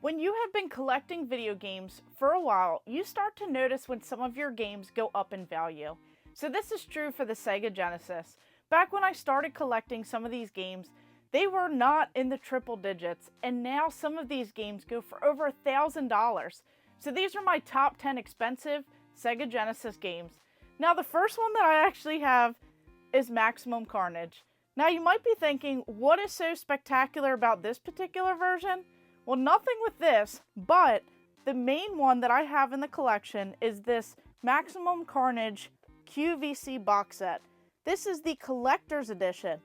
When you have been collecting video games for a while, you start to notice when some of your games go up in value. So this is true for the Sega Genesis. Back when I started collecting some of these games, they were not in the triple digits, and now some of these games go for over $1,000. So these are my top 10 expensive Sega Genesis games. Now the first one that I actually have is Maximum Carnage. Now you might be thinking, what is so spectacular about this particular version? Well, nothing with this, but the main one that I have in the collection is this Maximum Carnage QVC box set. This is the collector's edition.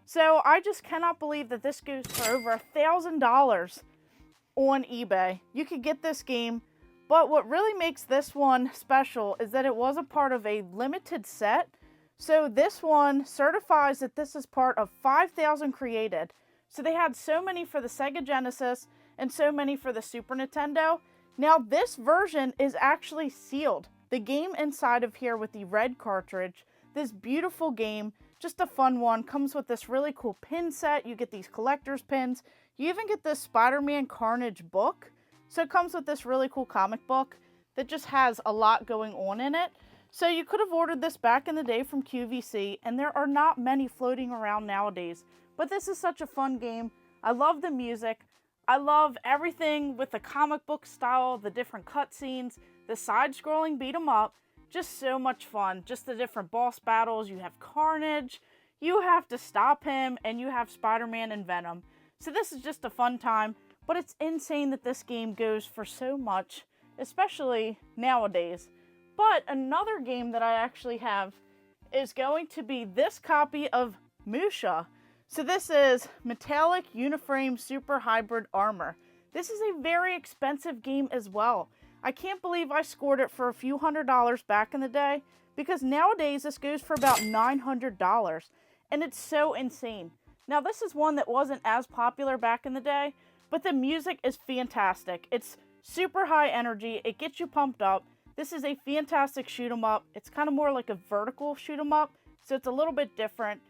So I just cannot believe that this goes for over $1,000 on eBay. You could get this game, but what really makes this one special is that it was a part of a limited set. So this one certifies that this is part of 5,000 created. So they had so many for the Sega Genesis and so many for the Super Nintendo. Now this version is actually sealed. The game inside of here with the red cartridge, this beautiful game, just a fun one, comes with this really cool pin set. You get these collector's pins. You even get this SpiderMan Carnage book. So it comes with this really cool comic book that just has a lot going on in it. So you could have ordered this back in the day from QVC, and there are not many floating around nowadays. But this is such a fun game. I love the music. I love everything with the comic book style, the different cutscenes, the side-scrolling beat 'em up. Just so much fun. Just the different boss battles. You have Carnage, you have to stop him, and you have Spider-Man and Venom. So this is just a fun time, but it's insane that this game goes for so much, especially nowadays. But another game that I actually have is going to be this copy of Musha. So this is Metallic Uniframe Super Hybrid Armor. This is a very expensive game as well. I can't believe I scored it for a few $100s back in the day, because nowadays this goes for about $900, and it's so insane. Now this is one that wasn't as popular back in the day, but the music is fantastic. It's super high energy, it gets you pumped up. This is a fantastic shoot 'em up. It's kind of more like a vertical shoot 'em up, so it's a little bit different.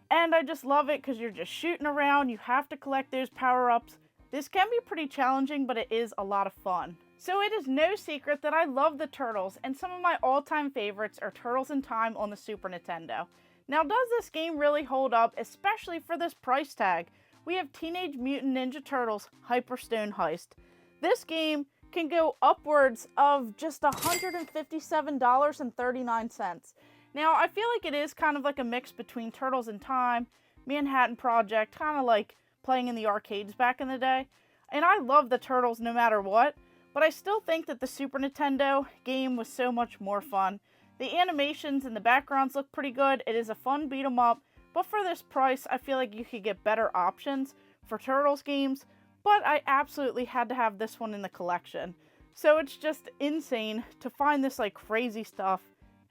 And I just love it because you're just shooting around, you have to collect those power-ups. This can be pretty challenging, but it is a lot of fun. So it is no secret that I love the Turtles, and some of my all-time favorites are Turtles in Time on the Super Nintendo. Now, does this game really hold up, especially for this price tag? We have Teenage Mutant Ninja Turtles Hyperstone Heist. This game can go upwards of just $157.39. Now, I feel like it is kind of like a mix between Turtles in Time, Manhattan Project, kind of like playing in the arcades back in the day. And I love the Turtles no matter what, but I still think that the Super Nintendo game was so much more fun. The animations and the backgrounds look pretty good. It is a fun beat 'em up, but for this price, I feel like you could get better options for Turtles games, but I absolutely had to have this one in the collection. So it's just insane to find this like crazy stuff.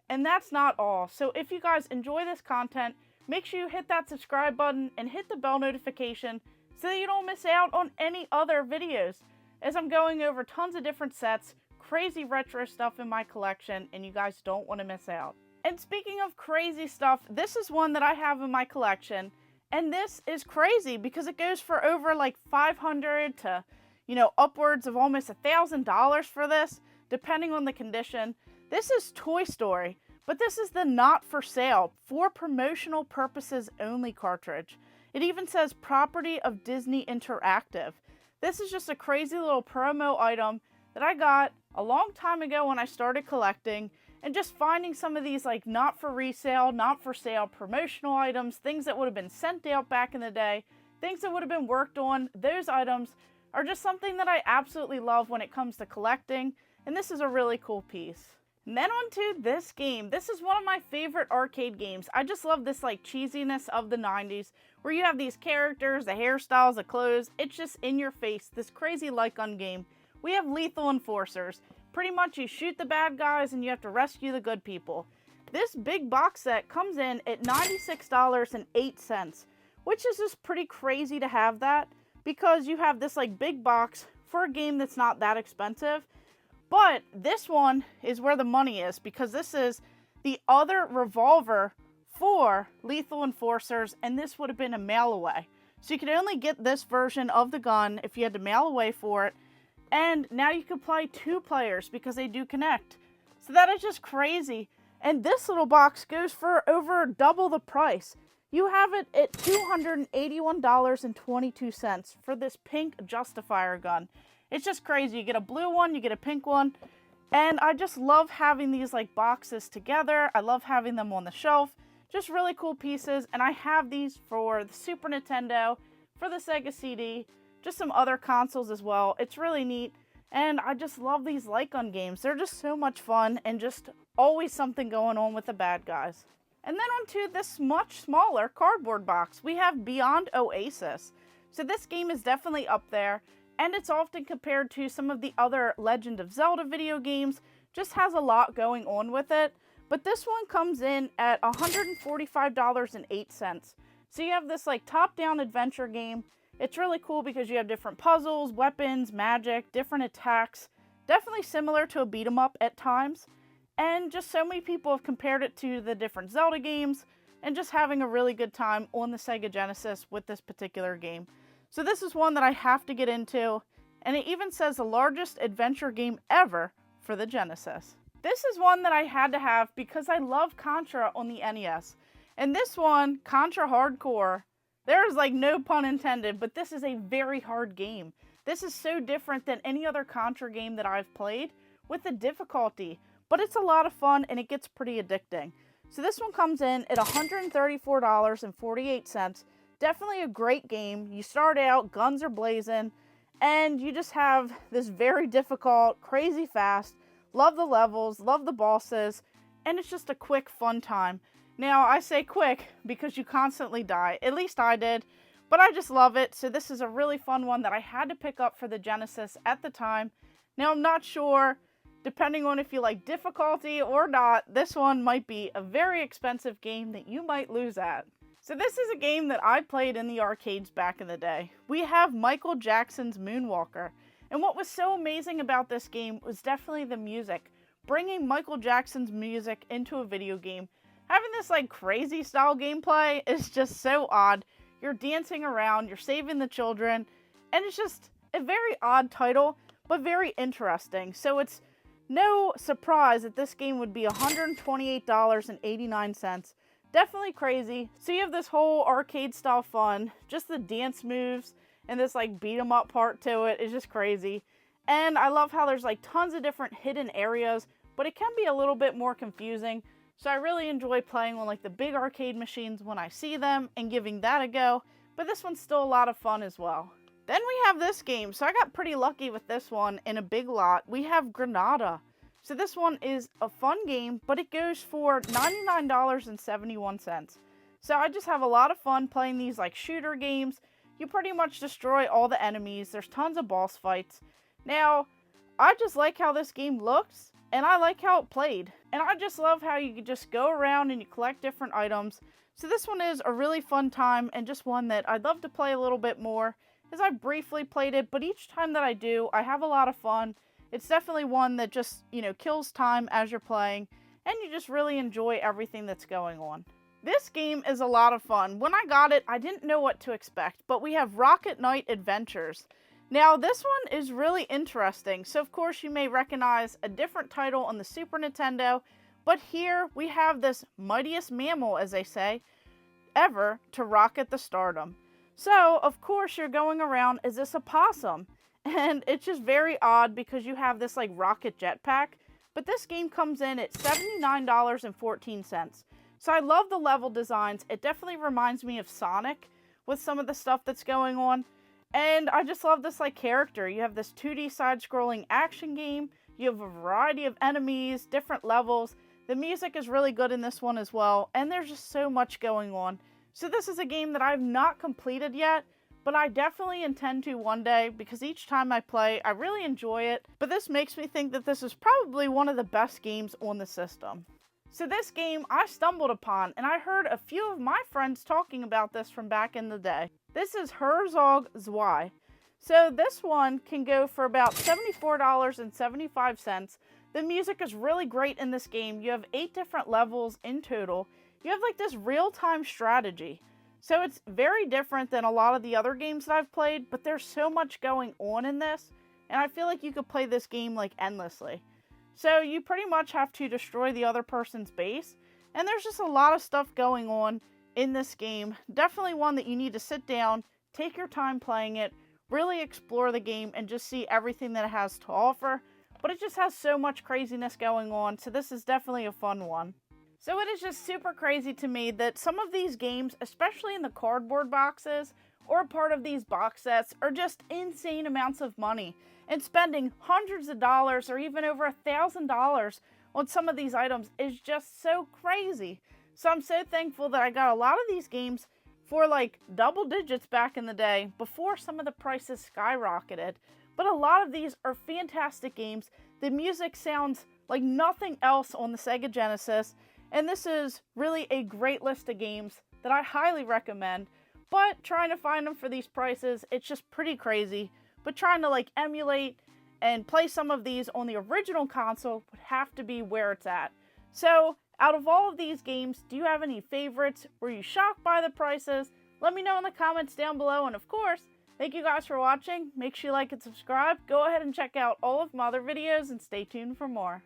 And that's not all. So if you guys enjoy this content, make sure you hit that subscribe button and hit the bell notification so that you don't miss out on any other videos, as I'm going over tons of different sets, crazy retro stuff in my collection, and you guys don't want to miss out. And speaking of crazy stuff, this is one that I have in my collection, and this is crazy because it goes for over like $500 to, upwards of almost $1,000 for this, depending on the condition. This is Toy Story, but this is the not for sale, for promotional purposes only cartridge. It even says property of Disney Interactive. This is just a crazy little promo item that I got a long time ago when I started collecting, and just finding some of these like not for resale, not for sale promotional items, things that would have been sent out back in the day, things that would have been worked on. Those items are just something that I absolutely love when it comes to collecting, and this is a really cool piece. And then on to this game. This is one of my favorite arcade games. I just love this like cheesiness of the 90s, where you have these characters, the hairstyles, the clothes. It's just in your face, this crazy light gun game. We have Lethal Enforcers. Pretty much you shoot the bad guys and you have to rescue the good people. This big box set comes in at $96.08, which is just pretty crazy to have that, because you have this like big box for a game that's not that expensive. But this one is where the money is, because this is the other revolver for Lethal Enforcers, and this would have been a mail away. So you could only get this version of the gun if you had to mail away for it. And now you can play 2 players because they do connect. So that is just crazy. And this little box goes for over double the price. You have it at $281.22 for this pink Justifier gun. It's just crazy. You get a blue one, you get a pink one. And I just love having these like boxes together. I love having them on the shelf. Just really cool pieces. And I have these for the Super Nintendo, for the Sega CD, just some other consoles as well. It's really neat. And I just love these light gun games. They're just so much fun and just always something going on with the bad guys. And then onto this much smaller cardboard box, we have Beyond Oasis. So this game is definitely up there, and it's often compared to some of the other Legend of Zelda video games. Just has a lot going on with it. But this one comes in at $145.08. So you have this like top-down adventure game. It's really cool because you have different puzzles, weapons, magic, different attacks. Definitely similar to a beat 'em up at times. And just so many people have compared it to the different Zelda games and just having a really good time on the Sega Genesis with this particular game. So this is one that I have to get into, and it even says the largest adventure game ever for the Genesis. This is one that I had to have because I love Contra on the NES. And this one, Contra Hardcore, there is like no pun intended, but this is a very hard game. This is so different than any other Contra game that I've played with the difficulty. But it's a lot of fun, and it gets pretty addicting. So this one comes in at $134.48. Definitely a great game. You start out, guns are blazing, and you just have this very difficult, crazy fast. Love the levels, love the bosses, and it's just a quick, fun time. Now, I say quick because you constantly die. At least I did, but I just love it. So this is a really fun one that I had to pick up for the Genesis at the time. Now, I'm not sure, depending on if you like difficulty or not, this one might be a very expensive game that you might lose at. So this is a game that I played in the arcades back in the day. We have Michael Jackson's Moonwalker. And what was so amazing about this game was definitely the music. Bringing Michael Jackson's music into a video game. Having this like crazy style gameplay is just so odd. You're dancing around, you're saving the children, and it's just a very odd title, but very interesting. So it's no surprise that this game would be $128.89. Definitely crazy. So you have this whole arcade style fun, just the dance moves and this like beat 'em up part to it is just crazy. And I love how there's like tons of different hidden areas, but it can be a little bit more confusing. So I really enjoy playing on like the big arcade machines when I see them and giving that a go. But this one's still a lot of fun as well. Then we have this game. So I got pretty lucky with this one in a big lot. We have Granada. So this one is a fun game, but it goes for $99.71. So I just have a lot of fun playing these like shooter games. You pretty much destroy all the enemies. There's tons of boss fights. Now, I just like how this game looks, and I like how it played. And I just love how you can just go around and you collect different items. So this one is a really fun time and just one that I'd love to play a little bit more, as I briefly played it, but each time that I do, I have a lot of fun. It's definitely one that just, kills time as you're playing, and you just really enjoy everything that's going on. This game is a lot of fun. When I got it, I didn't know what to expect, but we have Rocket Knight Adventures. Now, this one is really interesting. So, of course, you may recognize a different title on the Super Nintendo, but here we have this mightiest mammal, as they say, ever to rocket the stardom. So, of course, you're going around as this opossum. And it's just very odd because you have this like rocket jetpack. But this game comes in at $79.14. So I love the level designs. It definitely reminds me of Sonic with some of the stuff that's going on. And I just love this like character. You have this 2D side-scrolling action game. You have a variety of enemies, different levels. The music is really good in this one as well. And there's just so much going on. So this is a game that I've not completed yet, but I definitely intend to one day because each time I play, I really enjoy it. But this makes me think that this is probably one of the best games on the system. So this game I stumbled upon, and I heard a few of my friends talking about this from back in the day. This is Herzog Zwei. So this one can go for about $74.75. The music is really great in this game. You have 8 different levels in total. You have like this real-time strategy. So it's very different than a lot of the other games that I've played, but there's so much going on in this and I feel like you could play this game like endlessly. So you pretty much have to destroy the other person's base, and there's just a lot of stuff going on in this game. Definitely one that you need to sit down, take your time playing it, really explore the game, and just see everything that it has to offer. But it just has so much craziness going on, so this is definitely a fun one. So it is just super crazy to me that some of these games, especially in the cardboard boxes or part of these box sets, are just insane amounts of money. And spending hundreds of dollars or even over $1,000 on some of these items is just so crazy. So I'm so thankful that I got a lot of these games for like double digits back in the day before some of the prices skyrocketed. But a lot of these are fantastic games. The music sounds like nothing else on the Sega Genesis, and this is really a great list of games that I highly recommend. But trying to find them for these prices, it's just pretty crazy. But trying to like emulate and play some of these on the original console would have to be where it's at. So out of all of these games, do you have any favorites? Were you shocked by the prices? Let me know in the comments down below, and of course, thank you guys for watching. Make sure you like and subscribe. Go ahead and check out all of my other videos and stay tuned for more.